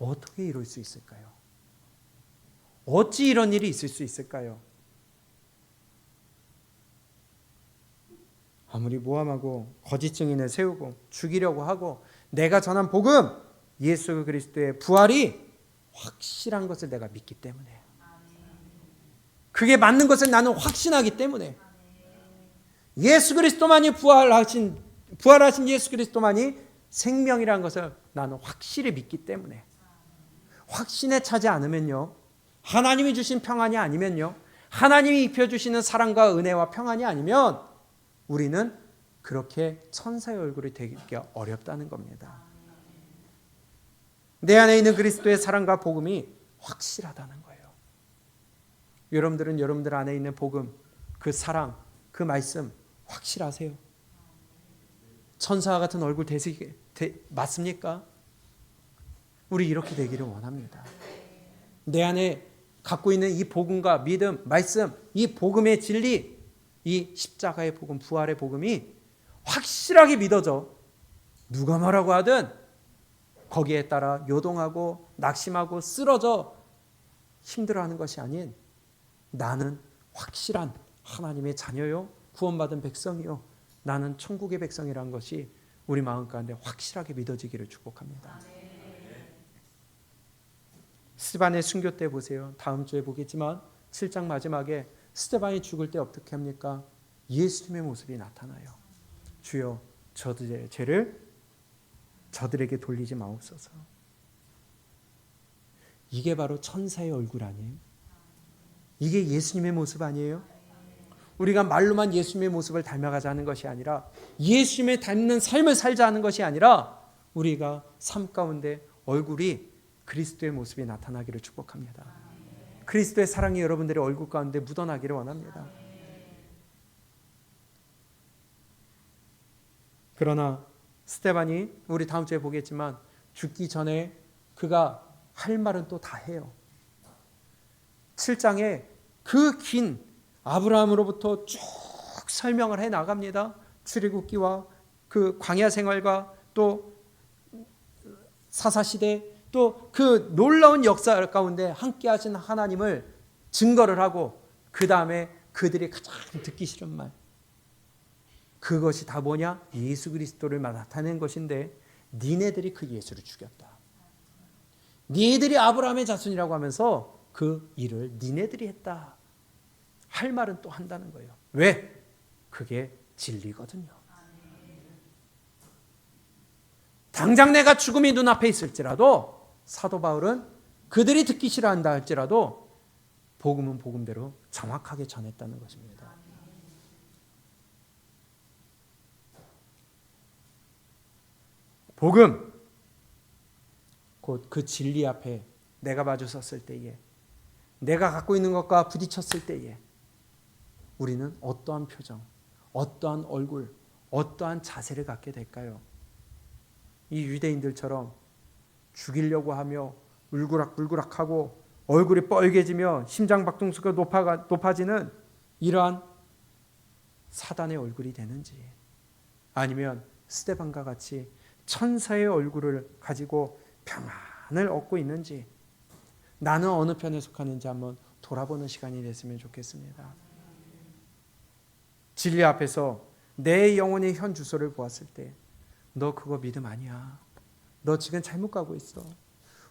어떻게 이럴 수 있을까요? 어찌 이런 일이 있을 수 있을까요? 아무리 모함하고 거짓 증인을 세우고 죽이려고 하고 내가 전한 복음 예수 그리스도의 부활이 확실한 것을 내가 믿기 때문에 그게 맞는 것을 나는 확신하기 때문에 예수 그리스도만이 부활하신 예수 그리스도만이 생명이라는 것을 나는 확실히 믿기 때문에 확신에 차지 않으면요 하나님이 주신 평안이 아니면요 하나님이 입혀주시는 사랑과 은혜와 평안이 아니면 우리는 그렇게 천사의 얼굴이 되기 어렵다는 겁니다. 내 안에 있는 그리스도의 사랑과 복음이 확실하다는 거예요. 여러분들은 여러분들 안에 있는 복음, 그 사랑, 그 말씀 확실하세요? 천사와 같은 얼굴 맞습니까? 우리 이렇게 되기를 원합니다. 내 안에 갖고 있는 이 복음과 믿음, 말씀, 이 복음의 진리, 이 십자가의 복음, 부활의 복음이 확실하게 믿어져 누가 뭐라고 하든 거기에 따라 요동하고 낙심하고 쓰러져 힘들어하는 것이 아닌 나는 확실한 하나님의 자녀요 구원받은 백성이요 나는 천국의 백성이라는 것이 우리 마음 가운데 확실하게 믿어지기를 축복합니다. 스데반의 순교 때 보세요. 다음 주에 보겠지만 7장 마지막에 스데반이 죽을 때 어떻게 합니까? 예수님의 모습이 나타나요. 주여 저들의 죄를 저들에게 돌리지 마옵소서. 이게 바로 천사의 얼굴 아니에요? 이게 예수님의 모습 아니에요? 우리가 말로만 예수님의 모습을 닮아가자는 것이 아니라 예수님을 닮는 삶을 살자 하는 것이 아니라 우리가 삶 가운데 얼굴이 그리스도의 모습이 나타나기를 축복합니다. 그리스도의 사랑이 여러분들의 얼굴 가운데 묻어나기를 원합니다. 그러나 스데반이 우리 다음 주에 보겠지만 죽기 전에 그가 할 말은 또 다 해요. 7장에 그 긴 아브라함으로부터 쭉 설명을 해 나갑니다. 출애굽기와 그 광야 생활과 또 사사시대 또 그 놀라운 역사 가운데 함께 하신 하나님을 증거를 하고 그 다음에 그들이 가장 듣기 싫은 말, 그것이 다 뭐냐? 예수 그리스도를 나타낸 것인데 니네들이 그 예수를 죽였다. 니네들이 아브라함의 자손이라고 하면서 그 일을 니네들이 했다. 할 말은 또 한다는 거예요. 왜? 그게 진리거든요. 당장 내가 죽음이 눈앞에 있을지라도 사도 바울은 그들이 듣기 싫어한다 할지라도 복음은 복음대로 정확하게 전했다는 것입니다. 복음, 곧 그 진리 앞에 내가 마주 섰을 때에, 내가 갖고 있는 것과 부딪혔을 때에 우리는 어떠한 표정, 어떠한 얼굴, 어떠한 자세를 갖게 될까요? 이 유대인들처럼 죽이려고 하며 울그락불그락하고 얼굴이 뻘개지며 심장박동수가 높아지는 이러한 사단의 얼굴이 되는지, 아니면 스데반과 같이 천사의 얼굴을 가지고 평안을 얻고 있는지, 나는 어느 편에 속하는지 한번 돌아보는 시간이 됐으면 좋겠습니다. 진리 앞에서 내 영혼의 현 주소를 보았을 때 너 그거 믿음 아니야. 너 지금 잘못 가고 있어.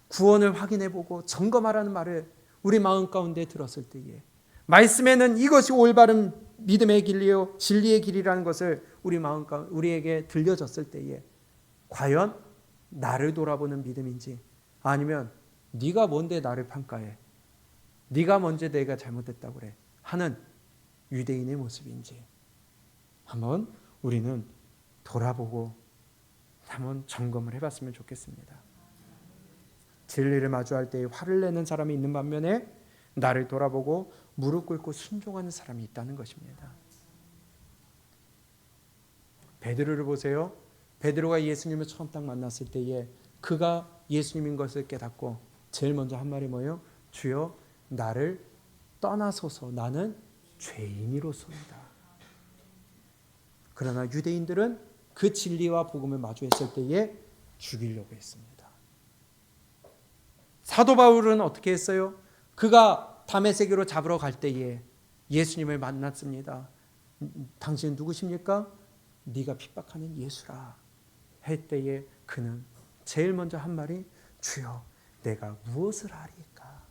구원을 확인해보고 점검하라는 말을 우리 마음 가운데 들었을 때에, 말씀에는 이것이 올바른 믿음의 길이요 진리의 길이라는 것을 우리에게 들려졌을 때에 과연 나를 돌아보는 믿음인지, 아니면 네가 뭔데 나를 평가해, 네가 뭔데 내가 잘못했다고 그래 하는 유대인의 모습인지 한번 우리는 돌아보고 한번 점검을 해봤으면 좋겠습니다. 진리를 마주할 때 화를 내는 사람이 있는 반면에 나를 돌아보고 무릎 꿇고 순종하는 사람이 있다는 것입니다. 베드로를 보세요. 베드로가 예수님을 처음 딱 만났을 때에 그가 예수님인 것을 깨닫고 제일 먼저 한 말이 뭐예요? 주여 나를 떠나소서, 나는 죄인이로소이다. 그러나 유대인들은 그 진리와 복음을 마주했을 때에 죽이려고 했습니다. 사도 바울은 어떻게 했어요? 그가 다메섹으로 잡으러 갈 때에 예수님을 만났습니다. 당신은 누구십니까? 네가 핍박하는 예수라 할 때에 그는 제일 먼저 한 말이 주여 내가 무엇을 하리까?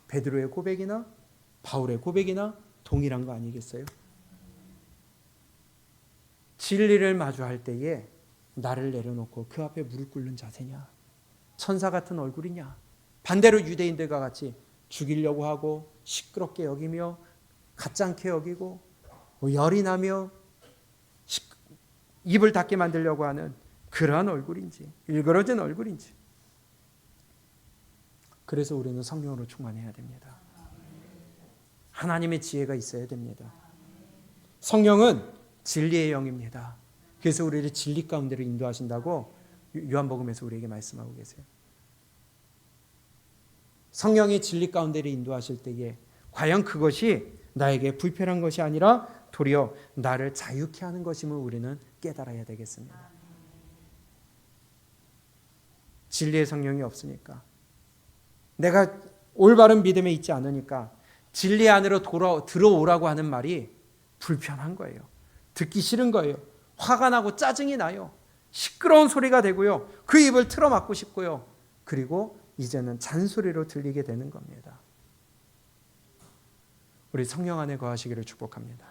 베드로의 고백이나 바울의 고백이나 동일한 거 아니겠어요? 진리를 마주할 때에 나를 내려놓고 그 앞에 무릎 꿇는 자세냐? 천사 같은 얼굴이냐? 반대로 유대인들과 같이 죽이려고 하고 시끄럽게 여기며 가짜않게 여기고 열이 나며 입을 닫게 만들려고 하는 그러한 얼굴인지, 일그러진 얼굴인지. 그래서 우리는 성령으로 충만해야 됩니다. 하나님의 지혜가 있어야 됩니다. 성령은 진리의 영입니다. 그래서 우리를 진리 가운데로 인도하신다고 요한복음에서 우리에게 말씀하고 계세요. 성령이 진리 가운데로 인도하실 때에 과연 그것이 나에게 불편한 것이 아니라 도리어 나를 자유케 하는 것임을 우리는 깨달아야 되겠습니다. 진리의 성령이 없으니까, 내가 올바른 믿음에 있지 않으니까 진리 안으로 들어오라고 하는 말이 불편한 거예요. 듣기 싫은 거예요. 화가 나고 짜증이 나요. 시끄러운 소리가 되고요. 그 입을 틀어막고 싶고요. 그리고 이제는 잔소리로 들리게 되는 겁니다. 우리 성령 안에 거하시기를 축복합니다.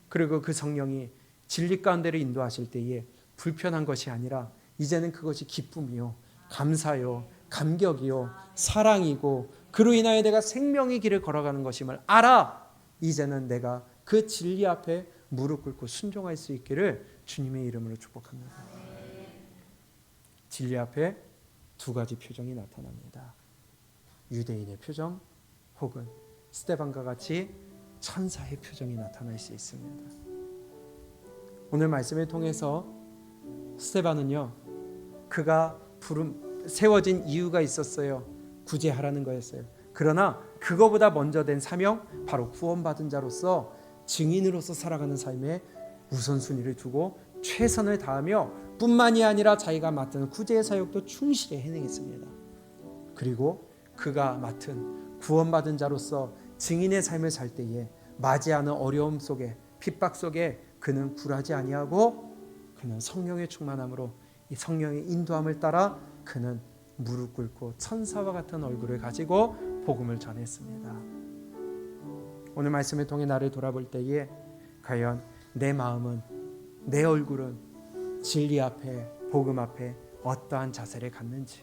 그리고 그 성령이 진리 가운데로 인도하실 때에 불편한 것이 아니라 이제는 그것이 기쁨이요, 감사요, 감격이요, 사랑이고 그로 인하여 내가 생명의 길을 걸어가는 것임을 알아. 이제는 내가 그 진리 앞에 무릎 꿇고 순종할 수 있기를 주님의 이름으로 축복합니다. 진리 앞에 두 가지 표정이 나타납니다. 유대인의 표정 혹은 스데반과 같이 천사의 표정이 나타날 수 있습니다. 오늘 말씀을 통해서 스데반은요, 그가 세워진 이유가 있었어요. 구제하라는 거였어요. 그러나 그거보다 먼저 된 사명, 바로 구원받은 자로서 증인으로서 살아가는 삶에 우선순위를 두고 최선을 다하며 뿐만이 아니라 자기가 맡은 구제의 사역도 충실히 해내겠습니다. 그리고 그가 맡은 구원받은 자로서 증인의 삶을 살 때에 맞이하는 어려움 속에, 핍박 속에 그는 굴하지 아니하고 그는 성령의 충만함으로 이 성령의 인도함을 따라 그는 무릎 꿇고 천사와 같은 얼굴을 가지고 복음을 전했습니다. 오늘 말씀을 통해 나를 돌아볼 때에 과연 내 마음은, 내 얼굴은 진리 앞에, 복음 앞에 어떠한 자세를 갖는지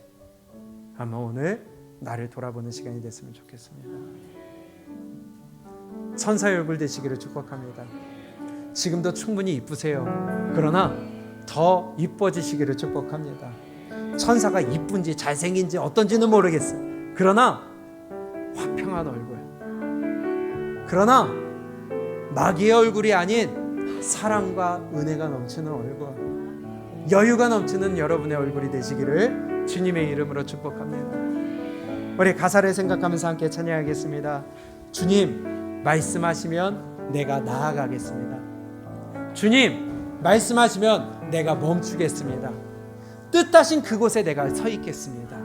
한번 오늘 나를 돌아보는 시간이 됐으면 좋겠습니다. 천사의 얼굴 되시기를 축복합니다. 지금도 충분히 이쁘세요. 그러나 더 이뻐지시기를 축복합니다. 천사가 이쁜지 잘생긴지 어떤지는 모르겠어요. 그러나 화평한 얼굴, 그러나 마귀의 얼굴이 아닌 사랑과 은혜가 넘치는 얼굴, 여유가 넘치는 여러분의 얼굴이 되시기를 주님의 이름으로 축복합니다. 우리 가사를 생각하면서 함께 찬양하겠습니다. 주님 말씀하시면 내가 나아가겠습니다. 주님 말씀하시면 내가 멈추겠습니다. 뜻하신 그곳에 내가 서 있겠습니다.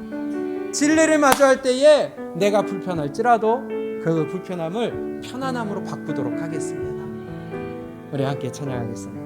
진리를 마주할 때에 내가 불편할지라도 그 불편함을 편안함으로 바꾸도록 하겠습니다. 우리 함께 찬양하겠습니다.